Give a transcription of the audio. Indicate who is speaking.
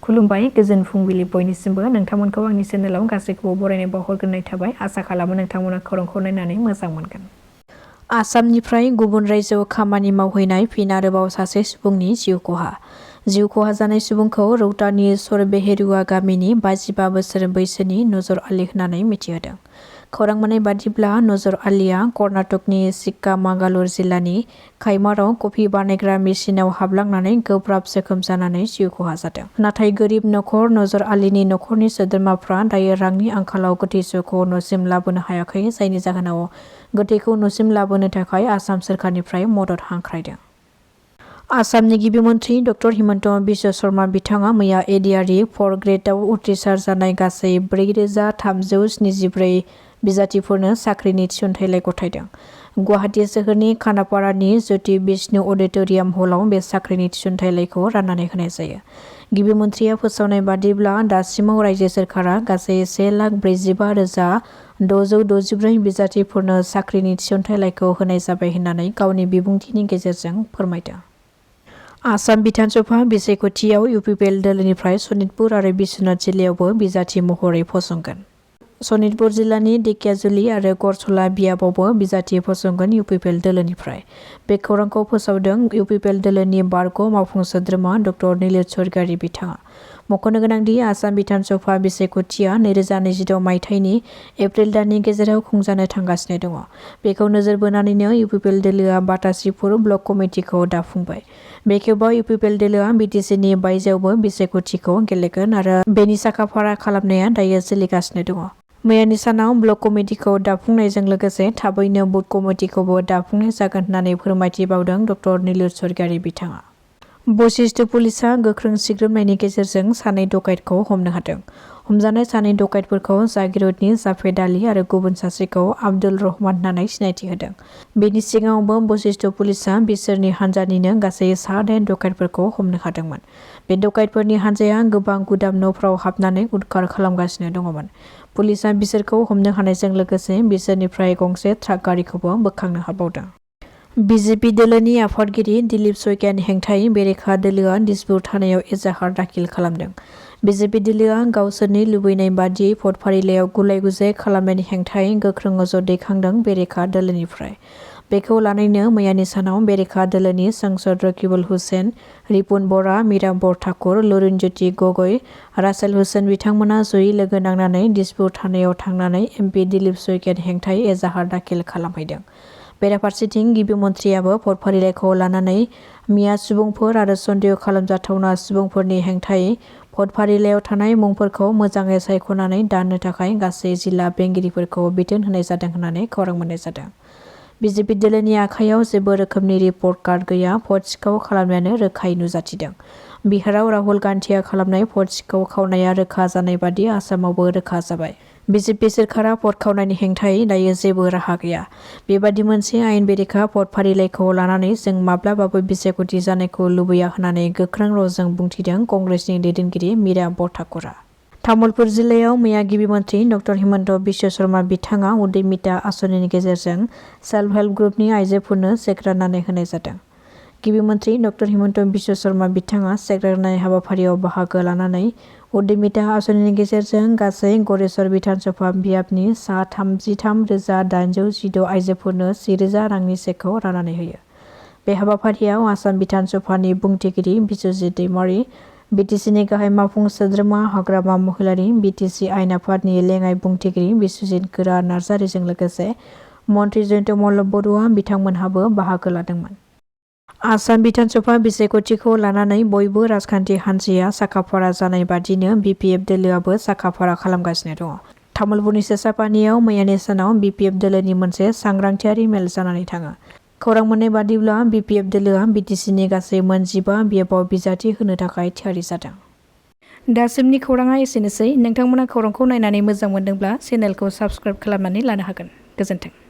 Speaker 1: खुलुमबाय गोजोन फुंबिलि बयनिसिमबो नोंथांमोनखौ आंनि चेनेलाव गासैखौबो बरायनाय बावहरग्रोनाय थाबाय। आसा खालामो नोंथांमोना खौरांखौ नायनानै मोजां मोनगोन। आसामनिफ्राय गुबुन रायजोआव खामानि मावहैनाय फिन आरोबाव सासे सुबुंनि जिउ खहा जानाय सुबुंखौ रौतानि सरबेहेरुवा गामिनि 55 बोसोर बैसोनि नजर आलि होननानै मिथिहोदों। खौरां मोननाय बादिब्ला नजर आलिया कर्नाटकनि चिक्कामागालुर जिल्लानि खायमाराव कफि बानायग्रा मेसिनाव हाबलांनानै गोब्राब जोखोम जानानै जिउ खहा जादों। नाथाय गोरिब नखर नजर आलिनि नखरनि सोद्रोमाफ्रा दायो रांनि आंखालाव गोथैसोखौ न'सिम लाबोनो हायाखै, जायनि जाहोनाव गोथैखौ न'सिम लाबोनो थाखाय आसाम सोरखारनिफ्राय मदद हांख्रायदों। आसामनि गिबि मन्थ्रि डक्टर हिमन्त बिश्व शर्मा बिथाङा मैया एडिआरइ 4 ग्रेडआव उथ्रिसार जानाय गासै 4374 बिजाथिफोरनो साख्रिनि थिसनथाइलाइ गथायदों। गुवाहाटी सोहोरनि खानापारानि ज्योति बिष्णु अडिटोरियाम हलाव बे साख्रिनि थिसनथाइलाइखौ राननानै होनाय जायो। गिबि मन्थ्रिया फोसावनाय बादिब्ला दासिमाव रायजो सोरखारा गासै 1,45,664 बिजाथिफोरनो साख्रिनि थिसनथाइलाइखौ होनाय जाबाय होननानै गावनि बिबुंथिनि गेजेरजों फोरमायदों। आसाम बिधानसभा बिसायख'थियाव इउपिपिएल दोलोनिफ्राय सनितपुर आरो बिश्वनाथ जिल्लायावबो बिजाथि महरै फसंगोन। सनितपुर जिल्लानि धेकियाजुलि आरो गरसला बियाबावबो बिजाथि फसंगोन इउपिपिएल दोलोनिफ्राय। बे खौरांखौ फोसावदों इउपिपिएल दोलोनि बारग' मावफुं सोद्रोमा डक्टर निलित स्वरगियारि बिथाङा। मख'नो गोनांदि आसाम बिधानसभा बिसायख'थिया 2026 मायथाइनि एप्रिल दाननि गेजेराव खुंजानो थांगासिनो दङ। बेखौ नोजोर बोनानैनो इउपिपिएल दोलोआ बातासिपुर ब्लक कमिटिखौ दाफुंबाय। बे खेबाव इउपिपिएल दोलोआ बिटिसिनि बायजोआवबो बिसायख'थिखौ गेलेगोन आरो बेनि साखाफारा खालामनाया दायो सोलिगासिनो दङ। मैयानि सानाव ब्लक कमिटिखौ दाफुंनायजों लोगोसे थाबैनो बुथ कमिटिखौबो दाफुंनाय जागोन होननानै फोरमायथि बावदों डक्टर निलित स्वरगियारि बिथाङा। बशिष्ट पुलिसआ गोख्रों सिग्रोमनायनि गेजेरजों सानै डकाइतखौ हमनो हादों। हमजानाय सानै डकाइतफोरखौ जागिरदनि जाफेद आली आरो गुबुन सासेखौ आब्दुल रहमान होननानै सिनायथि होदों। बेनि सिगाङावबो बशिष्ट पुलिसआ बिसोरनि हान्जानिनो गासै 9 डकाइतफोरखौ हमनो हादोंमोन। बे डकाइतफोरनि हान्जाया गोबां गुदाम न'फ्राव हाबनानै उदखार खालामगासिनो दङमोन। पुलिसआ बिसोरखौ हमनो हानायजों लोगोसे बिसोरनिफ्राय गंसे ट्राक गारिखौबो बोखांनो हाबावदों। बिजेपि दोलोनि आफादगिरि दिलीप शइकियानि हेंथायै बेरेखा दोलोआ दिसपुर थानायाव एजाहार दाखिल खालामदों। बिजेपि दोलोआ गावसोरनि लुबैनाय बादियै भट फारिलाइयाव गुलाय-गुजाय खालामनायनि हेंथायै गोख्रों अजद दैखांदों बेरेखा दोलोनिफ्राय। बेखौ लानानैनो मैयानि सानाव बेरेखा दोलोनि सांसद रकिबुल हुसेन, रिपुन बरा, मीराबर ठाकुर, लुरिनज्योति गगৈ, रासेल हुसेन बिथांमोना जयै लोगो नांनानै दिसपुर थानायाव थांनानै एमपि दिलीप शइकियानि हेंथायै एजाहार दाखिल खालामहैदों। बेराफारसेथिं गिबि मन्थ्रियाबो भट फारिलाइखौ लानानै मिया सुबुंफोर आरो सन्देह खालामजाथावना सुबुंफोरनि हेंथायै भट फारिलाइयाव थानाय मुंफोरखौ मोजाङै सायख'नानै दाननो थाखाय गासै जिल्ला बेंगिरिफोरखौ बिथोन होनाय जादों होननानै खौरां मोननाय जादों। बिजेपि दोलोनि आखायाव जेबो रोखोमनि रिपर्ट कार्ड गैया, भट सिखाव खालामनायानो रोखायै नुजाथिदों। बिहाराव राहुल गान्धीआ खालामनाय भट सिखाव खावनाया रोखा जानाय बादि आसामावबो रोखा जाबाय। बिजेपि सोरखारा भट खावनायनि हेंथायै दायो जेबो राहा गैया। बेबादि मोनसे आयेन बेरेखा भट फारिलाइखौ लानानै जों माब्लाबाबो बिसायख'थि जानायखौ लुबैया होननानै गोख्रों रावजों बुंथिदों कंग्रेसनि दैदेनगिरि मीराबर ठाकुरा। तामुलपुर जिल्लायाव मैया गिबि मन्थ्रि डक्टर हिमन्त बिश्व शर्मा बिथाङा उद्यमिता आसनिनि गेजेरजों सेल्फ हेल्प ग्रुपनि आइजोफोरनो चेक राननानै होनाय जादों। गिबि मन्थ्रि डक्टर हिमन्त बिश्व शर्मा बिथाङा चेक राननाय हाबाफारियाव बाहागो लानानै उद्यमिता आसनिनि गेजेरजों गासै गरेस्वर बिधानसभा बियाबनि सा 33,816 आइजोफोरनो 10,000 रांनि चेकखौ राननानै होयो। बे हाबाफारियाव आसाम बिधानसभानि बुंथिगिरि बिस्वजित दैमारी, बिटिसिनि गाहाय मावफुं सोद्रोमा हाग्रामा महिलारी, बिटिसि आयेन आफादनि लेङाइ बुंथिगिरि बिस्वजित गोरा नार्जारिजों लोगोसे मन्थ्रि जयन्त मल्ल बरुवा बिथांमोनहाबो बाहागो लादोंमोन। आसाम बिधानसभा बिसायख'थिखौ लानानै बयबो राजखान्थि हान्जाया साखाफारा जानाय बादिनो बिपिएफ दोलोआबो साखाफारा खालामगासिनो दङ। तामुलपुरनि सेसापानियाव मैयानि सानाव बिपिएफ दोलोनि मोनसे सांग्रांथियारि मेल जानानै थाङो। खौरां मोननाय बादिब्ला बिपिएफ दोलोआ बिटिसिनि गासै 15 बिएफआव बिजाथि होनो थाखाय थियारि जादों। दासिमनि खौराङा एसेनोसै। नोंथांमोना खौरांखौ नायनानै मोजां मोनदोंब्ला चेनेलखौ साबस्क्राइब खालामनानै लानो हागोन। गोजोन्थों।